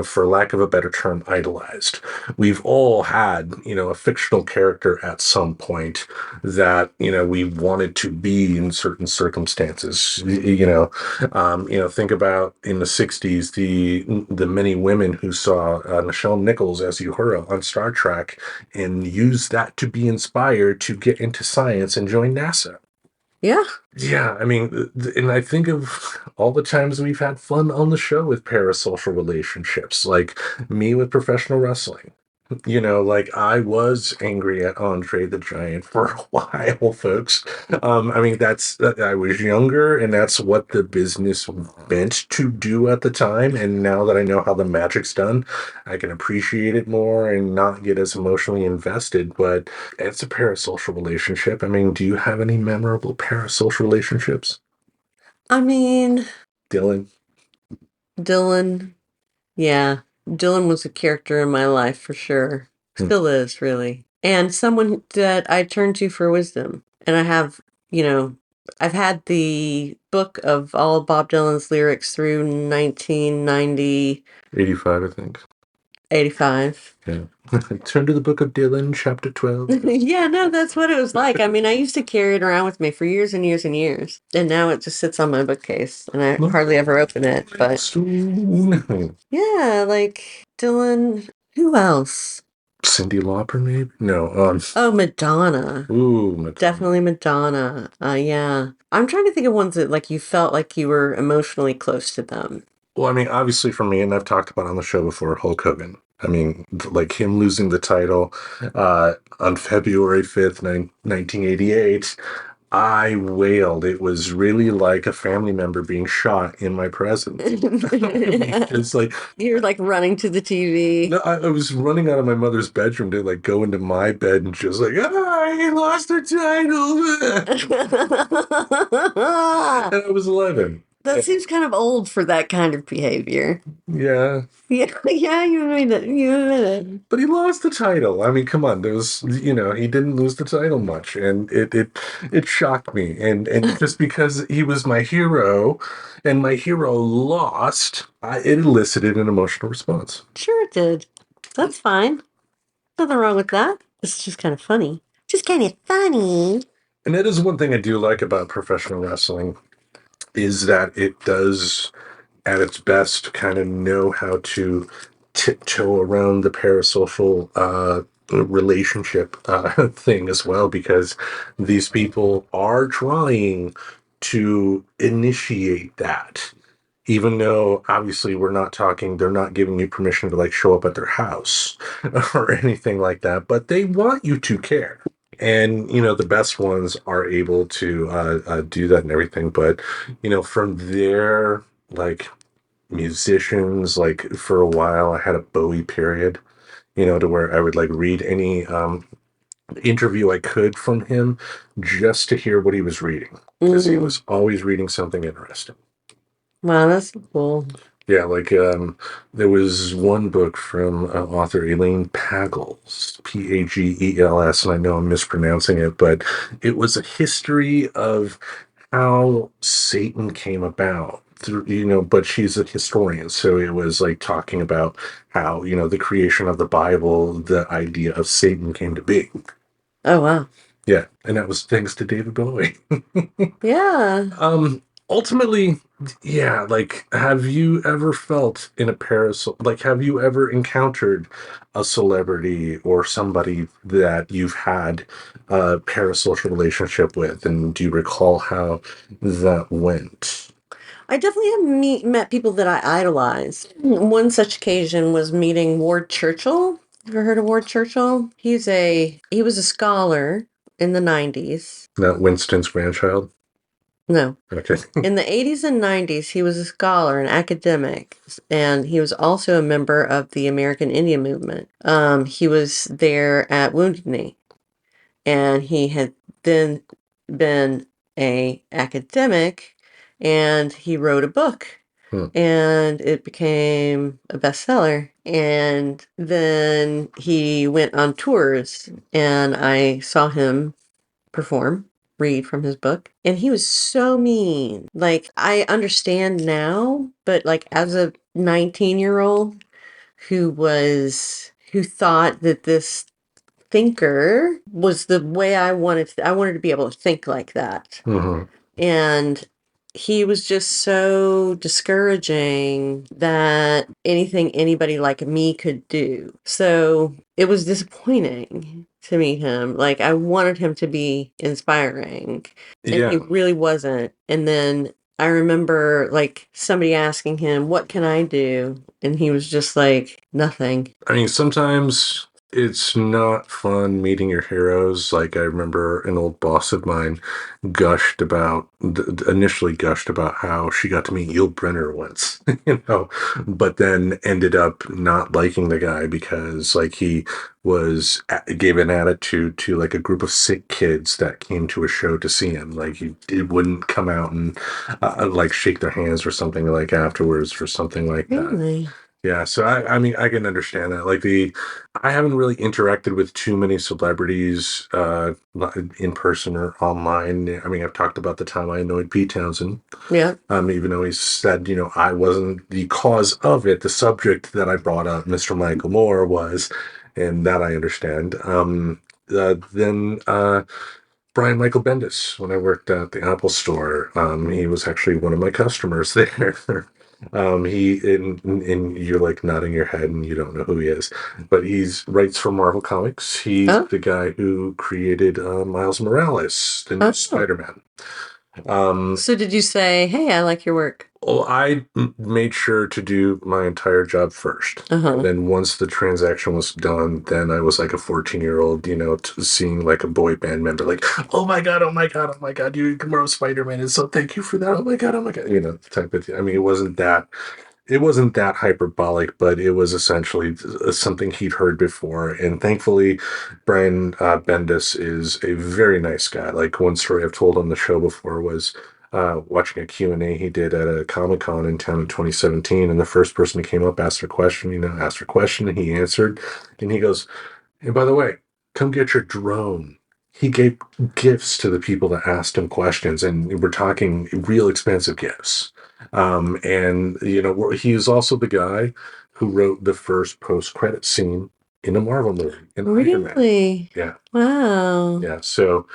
for lack of a better term, idolized. We've all had, a fictional character at some point that, we wanted to be in certain circumstances. Think about in the 60s, the many women who saw Nichelle Nichols as Uhura on Star Trek and used that to be inspired to get into science and join NASA. Yeah. Yeah, I mean, and I think of all the times we've had fun on the show with parasocial relationships, like me with professional wrestling. Like I was angry at Andre the Giant for a while, folks. I mean, I was younger, and that's what the business meant to do at the time. And now that I know how the magic's done, I can appreciate it more and not get as emotionally invested. But it's a parasocial relationship. I mean, do you have any memorable parasocial relationships? I mean, Dylan? Dylan. Yeah. Dylan was a character in my life for sure. Still is, really. And someone that I turn to for wisdom. And I have, I've had the book of all Bob Dylan's lyrics through 1990. 85, I think. 85. Yeah. Turn to the book of Dylan, chapter 12. Yeah, no, that's what it was like. I mean, I used to carry it around with me for years and years and years. And now it just sits on my bookcase and I hardly ever open it. But Soon. yeah, like Dylan. Who else? Cyndi Lauper, maybe? No. Oh, Madonna. Ooh, Madonna. Definitely Madonna. Yeah. I'm trying to think of ones that like you felt like you were emotionally close to them. Well, I mean, obviously for me, and I've talked about on the show before, Hulk Hogan. I mean, like him losing the title on February 5th, 1988, I wailed. It was really like a family member being shot in my presence. It's like You're like running to the TV. no, I was running out of my mother's bedroom to like go into my bed and just like, he lost the title. And I was 11. That seems kind of old for that kind of behavior. Yeah. Yeah, you made it. You admit it. But he lost the title. I mean, come on. There was, he didn't lose the title much, and it shocked me. And just because he was my hero, and my hero lost, it elicited an emotional response. Sure it did. That's fine. Nothing wrong with that. It's just kind of funny. Just kind of funny. And that is one thing I do like about professional wrestling, is that it does, at its best, kind of know how to tiptoe around the parasocial relationship thing as well, because these people are trying to initiate that. Even though obviously they're not giving you permission to like show up at their house or anything like that, but they want you to care. And, the best ones are able to do that and everything. But, from there, like musicians, like for a while, I had a Bowie period, to where I would like read any interview I could from him just to hear what he was reading. Because he was always reading something interesting. Wow, that's cool. Yeah, like there was one book from author Elaine Pagels, Pagels, and I know I'm mispronouncing it, but it was a history of how Satan came about. But she's a historian, so it was like talking about how, the creation of the Bible, the idea of Satan came to be. Oh, wow. Yeah, and that was thanks to David Bowie. Yeah. Ultimately, yeah, like, have you ever felt in a have you ever encountered a celebrity or somebody that you've had a parasocial relationship with, and do you recall how that went? I definitely have met people that I idolized. One such occasion was meeting Ward Churchill. Have you ever heard of Ward Churchill? He was a scholar in the 90s. Not Winston's grandchild? No. Okay. In the 80s and 90s, he was a scholar, an academic, and he was also a member of the American Indian movement. He was there at Wounded Knee. and he had then been a academic, and he wrote a book. And it became a bestseller. And then he went on tours, and I saw him read from his book. And he was so mean. Like, I understand now, but like as a 19-year-old who thought that this thinker was the way I wanted to be able to think like that. And he was just so discouraging that anything anybody like me could do. So it was disappointing to meet him. Like, I wanted him to be inspiring, and he really wasn't. And then I remember like somebody asking him, "What can I do?" And he was just like, "Nothing." I mean, sometimes it's not fun meeting your heroes. Like, I remember an old boss of mine initially gushed about how she got to meet Yul Brynner once, but then ended up not liking the guy because, like, he gave an attitude to, like, a group of sick kids that came to a show to see him. Like, he wouldn't come out and, like, shake their hands or something, like, afterwards or something like that. Really? Yeah, so I mean, I can understand that. Like, I haven't really interacted with too many celebrities in person or online. I mean, I've talked about the time I annoyed Pete Townsend. Yeah. Even though he said, I wasn't the cause of it. The subject that I brought up, Mr. Michael Moore, was, and that I understand. Then Brian Michael Bendis, when I worked at the Apple Store, he was actually one of my customers there. And you're like nodding your head and you don't know who he is, but writes for Marvel Comics. He's the guy who created Miles Morales, the new Spider-Man. So did you say, "Hey, I like your work"? Well, I made sure to do my entire job first. And then once the transaction was done, then I was like a 14-year-old, seeing like a boy band member, like, "Oh my God, oh my God, oh my God, you tomorrow Spider-Man, and so thank you for that. Oh my God, type of thing. I mean, it wasn't that hyperbolic, but it was essentially something he'd heard before. And thankfully, Brian Bendis is a very nice guy. Like, one story I've told on the show before was watching a Q&A he did at a Comic-Con in town in 2017. And the first person who came up asked a question, and he answered. And he goes, "And by the way, come get your drone." He gave gifts to the people that asked him questions, and we're talking real expensive gifts. And he is also the guy who wrote the first post-credit scene in a Marvel movie. Really? Yeah. Wow. Yeah. So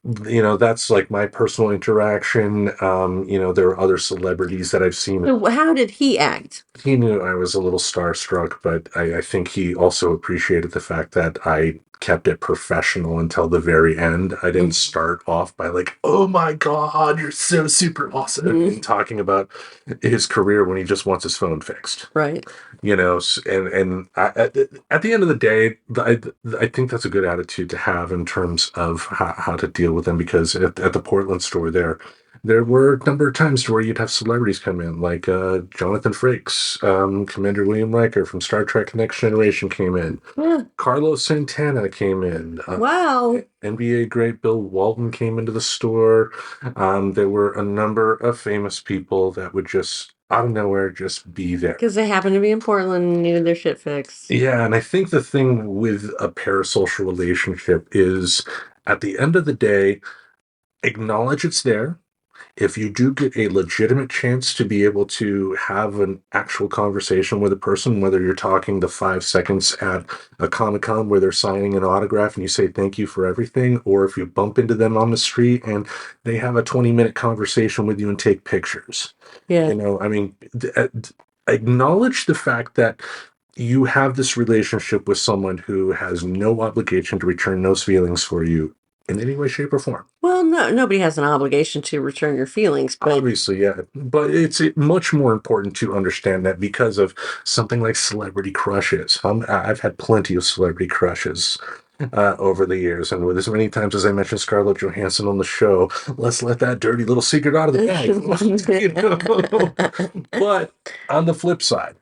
that's like my personal interaction. There are other celebrities that I've seen. So how did he act? He knew I was a little starstruck, but I think he also appreciated the fact that I kept it professional until the very end. I didn't start off by like, "Oh my God, you're so super awesome," and talking about his career when he just wants his phone fixed. Right. And at the end of the day, I think that's a good attitude to have in terms of how to deal with them, because at the Portland store there were a number of times where you'd have celebrities come in, like Jonathan Frakes, Commander William Riker from Star Trek Next Generation came in. Yeah. Carlos Santana came in. Wow. NBA great Bill Walton came into the store. There were a number of famous people that would just, out of nowhere, just be there. Because they happened to be in Portland and needed their shit fixed. Yeah, and I think the thing with a parasocial relationship is, at the end of the day, acknowledge it's there. If you do get a legitimate chance to be able to have an actual conversation with a person, whether you're talking the 5 seconds at a Comic-Con where they're signing an autograph and you say thank you for everything, or if you bump into them on the street and they have a 20-minute conversation with you and take pictures. Yeah. I mean, acknowledge the fact that you have this relationship with someone who has no obligation to return those feelings for you in any way, shape, or form. Well, no, nobody has an obligation to return your feelings, but obviously, yeah. But it's much more important to understand that because of something like celebrity crushes. I've had plenty of celebrity crushes. over the years. And with as many times as I mentioned Scarlett Johansson on the show, let's let that dirty little secret out of the bag. But on the flip side,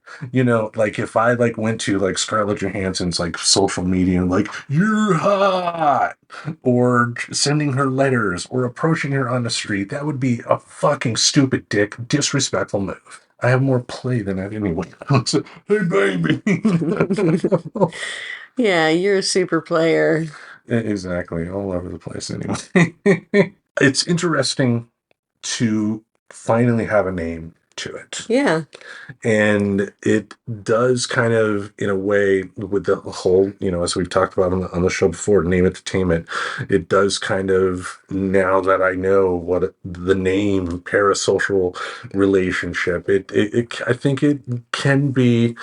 like if I like went to like Scarlett Johansson's like social media and like, you're hot, or sending her letters or approaching her on the street, that would be a fucking stupid dick, disrespectful move. I have more play than that anyway. Hey, baby. Yeah, you're a super player. Exactly. All over the place anyway. It's interesting to finally have a name to it. Yeah. And it does kind of, in a way, with the whole, as we've talked about on the show before, name it to tame it, it does kind of, now that I know what the name parasocial relationship, I think it can be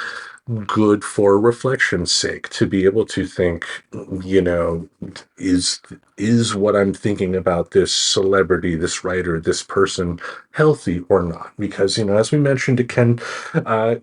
good for reflection's sake to be able to think, is what I'm thinking about this celebrity, this writer, this person healthy or not? Because, as we mentioned, it can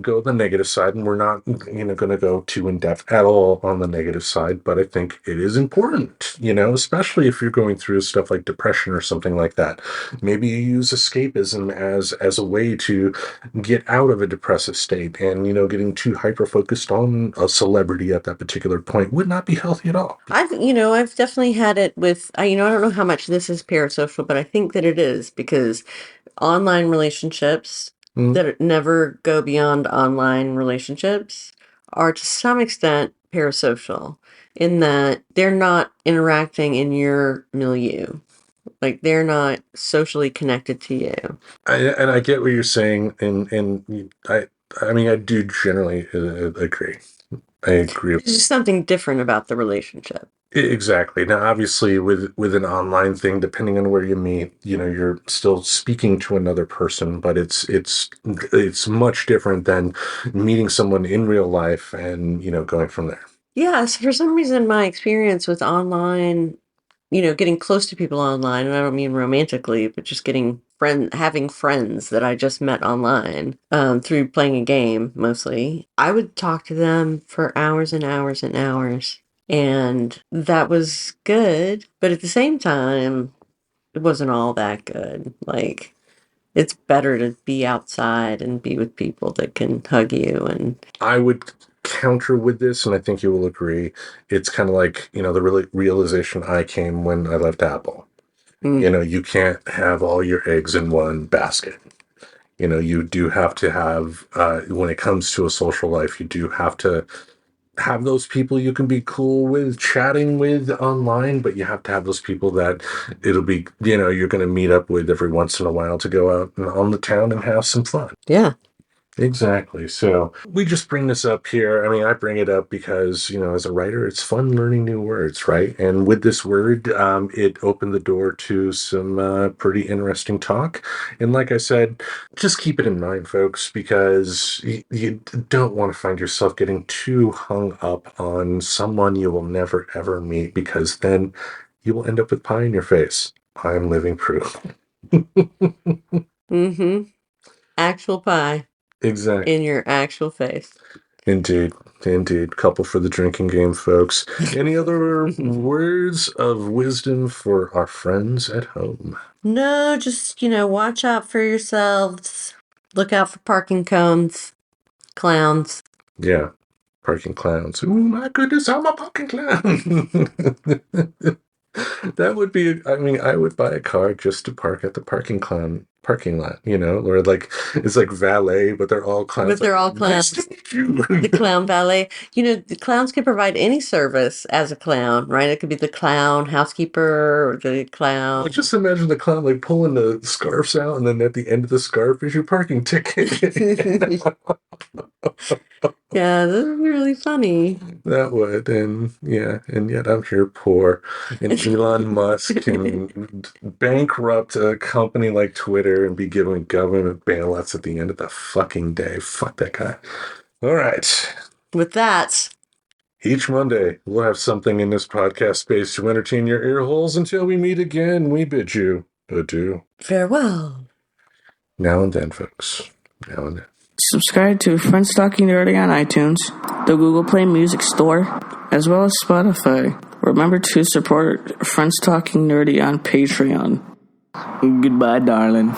go the negative side, and we're not, going to go too in depth at all on the negative side, but I think it is important, especially if you're going through stuff like depression or something like that. Maybe you use escapism as a way to get out of a depressive state, and, getting too hyper-focused on a celebrity at that particular point would not be healthy at all. I've definitely had it with, I don't know how much this is parasocial, but I think that it is, because online relationships that never go beyond online relationships are to some extent parasocial, in that they're not interacting in your milieu. Like, they're not socially connected to you. And I get what you're saying, and I do generally agree. I agree. There's just something different about the relationship. Exactly. Now, obviously, with an online thing, depending on where you meet, you're still speaking to another person, but it's much different than meeting someone in real life and going from there. Yeah, so for some reason, my experience with online, getting close to people online, and I don't mean romantically, but just having friends that I just met online, through playing a game mostly, I would talk to them for hours and hours and hours. And that was good, but at the same time, it wasn't all that good. Like, it's better to be outside and be with people that can hug you. And I would counter with this, and I think you will agree, it's kind of like, the realization I came when I left Apple. You can't have all your eggs in one basket. You do have to have, when it comes to a social life, you do have to have those people you can be cool with chatting with online, but you have to have those people that it'll be, you're going to meet up with every once in a while to go out on the town and have some fun. yeah. Exactly. So we just bring this up here. I mean, I bring it up because, as a writer, it's fun learning new words, right? And with this word, it opened the door to some pretty interesting talk. And like I said, just keep it in mind, folks, because you don't want to find yourself getting too hung up on someone you will never, ever meet, because then you will end up with pie in your face. I'm living proof. Mm-hmm. Actual pie. Exactly. In your actual face. Indeed. Couple for the drinking game, folks. Any other words of wisdom for our friends at home? No, just, watch out for yourselves. Look out for parking cones. Clowns. Yeah. Parking clowns. Ooh, my goodness, I'm a parking clown. That would be, I would buy a car just to park at the parking lot, or like, it's like valet, but they're all clowns. But they're all clowns. Nice to meet you. The clown valet. The clowns can provide any service as a clown, right? It could be the clown housekeeper or the clown. Well, just imagine the clown like pulling the scarves out, and then at the end of the scarf is your parking ticket. Yeah, that would be really funny. That would, and yet I'm here poor, and Elon Musk can bankrupt a company like Twitter and be giving government bailouts at the end of the fucking day. Fuck that guy. All right. With that, each Monday, we'll have something in this podcast space to entertain your ear holes. Until we meet again, we bid you adieu. Farewell. Now and then, folks. Now and then. Subscribe to Friends Talking Nerdy on iTunes, the Google Play Music Store, as well as Spotify. Remember to support Friends Talking Nerdy on Patreon. Goodbye, darling.